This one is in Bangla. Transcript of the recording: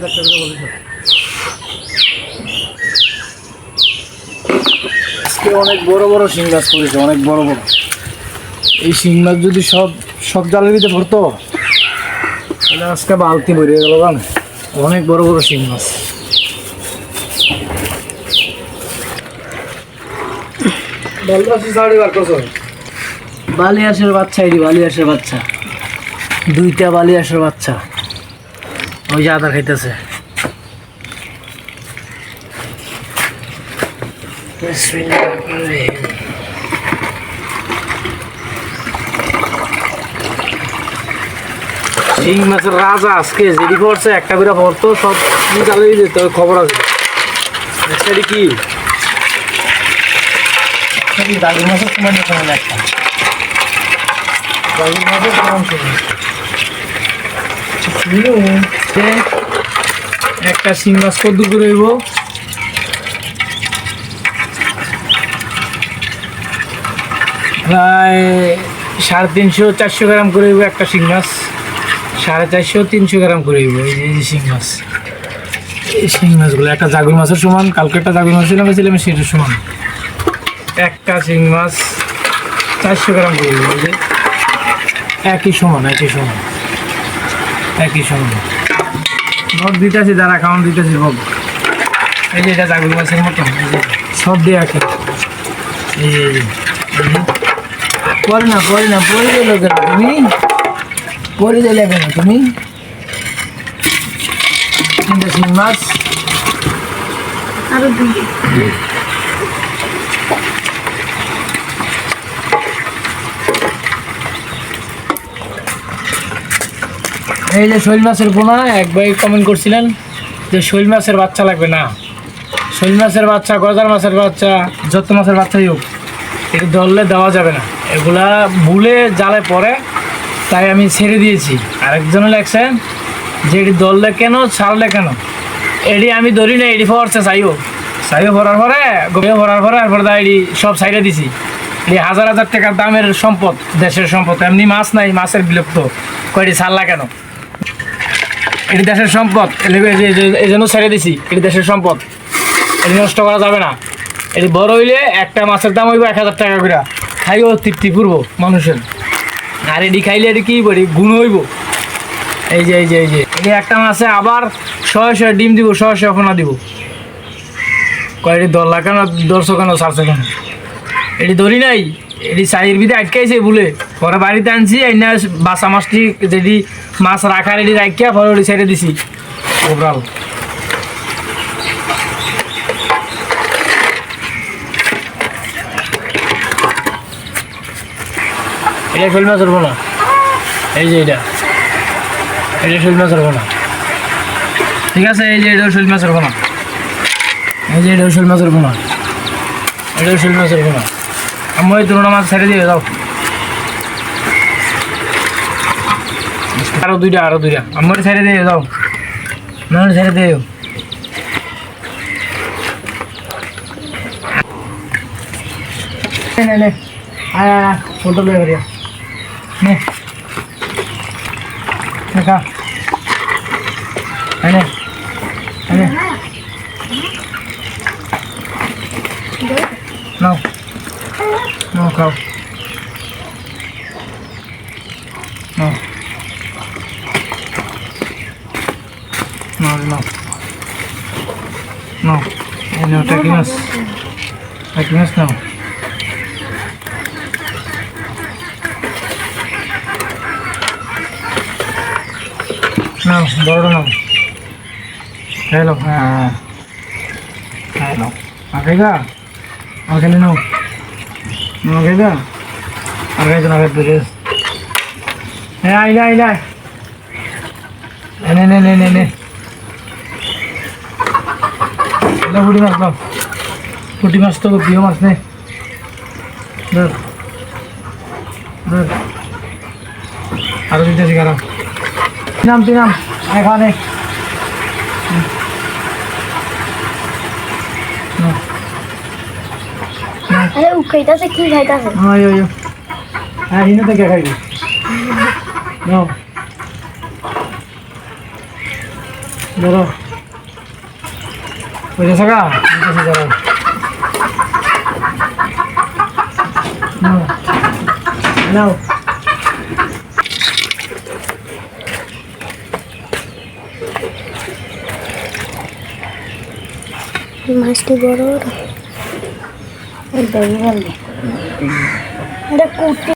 আজকে অনেক বড় বড় শিং মাছ পড়েছে, অনেক বড় বড়। এই শিং মাছ যদি সব জালের ভিতরে পড়তো তাহলে আজকে বালতি ভরে গেল। গান অনেক বড় বড় শিং মাছ। বালিয়াসের বাচ্চা, এটি বালিয়াসের বাচ্চা, দুইটা বালিয়াসের বাচ্চা। ওই যে আদা খাইতেছে। শিং মাছের রাজা আজকে যেটি পড়ছে, একটা করে পড়তো সব জালে যেত, খবর আছে। সেটি কি দাগুর মাছের সময় একটা দাগুর মাছের একটা শিং মাছ কত দূর করে হইব? প্রায় 350-400 গ্রাম করে হইব একটা শিং মাছ। 450-300 গ্রাম করে হইব এই যে শিং মাছ। এই শিং মাছগুলো একটা জাগুর মাছের সমান। কালকে একটা জাগুর মাছ ছিলাম সেটার সমান। একটা শিং মাছ 400 গ্রাম করে হইব। এই যে একই সমান ভোগ দিতেছি, যারা খাওয়ান দিতেছি ভোগ। এই যে এটা জাগুর মাছের মতন, সব দিয়ে রাখে। এই যে পরে দিল কেন তুমি? পরে দিলে কেন তুমি? তিনটা শিং মাছ আরো দুই। এই যে শৈল মাছের পোনা, এক ভাই কমেন্ট করছিলেন যে শৈল মাছের বাচ্চা লাগবে না। শৈল মাছের বাচ্চা, গজার মাছের বাচ্চা, যত মাছের বাচ্চাই হোক, এটি ধরলে দেওয়া যাবে না। এগুলা ভুলে জালে পড়ে, তাই আমি ছেড়ে দিয়েছি। আরেকজনে লেখছেন যে এটি ধরলে কেন, ছাড়লে কেন। এটি আমি ধরি না, এটি পড়ছে সাইও পড়ার পরে এরপর এটি সব সাইডে দিছি। এটি হাজার টাকার দামের সম্পদ, দেশের সম্পদ। এমনি মাছ নাই, মাছের বিলুপ্ত। কয়টি ছাড়লা কেন? এটি দেশের সম্পদ, এই জন্য ছেড়ে দিছি। এটি দেশের সম্পদ, এটি নষ্ট করা যাবে না। এটি বড় হইলে একটা মাছের দাম হইব 1000 টাকা করে। খাইও তৃপ্তি পূর্ব মানুষের। আর এটি খাইলে এটি কী বলি, গুণ হইব। এই যে এটি একটা মাছে আবার 100 ডিম দিব, 100 পোনা দিব। কয়টি ধরলা কেন, ধরছো কেন, ছাড়ছো কেন? এটি ধরি নাই, এটি চাইয়ের ভিতরে আটকাইছে বলে পরে বাড়িতে আনছি। এনে বাসা মাছটি যেটি মাছ রাখার এটি রাখিয়া পরে ওটি ছেড়ে দিছি। ওভারঅল এটা শৈল মাছের পোনা। এই যে এটা শৈল মাছের পোনা, ঠিক আছে। এই যে এটাও শৈল মাছের পোনা, এটাও শৈল মাছের পোনা। আমি ওই তুলনা মাছ ছেড়ে দিয়ে যাও। আরো দুইটা আমার ছেড়ে দিয়ে যাও, ছেড়ে দিয়ে ফটো লে করিয়া নে দেখা এনে নাও খাও নাও এনে টাকি মাছ নাও। নাও বড় নাও, হ্যালো। হ্যালো আগেগা আগে নাও, আগেগা আগে জন আগে দিলে। হ্যাঁ আইলা নে পুঁটি মাছ নাও। পুঁটি মাছ তো প্রিয় মাছ নে, ধর আরো দিতেছি খারাপ। তিনাম এখানে খাইতেছে কি খাইতেছে? হ্যাঁ হিনে থেকে খাইবি। ধরো বুঝেছ গা ধরো নাও নাও মাছটি বড় বড় এটা কুটি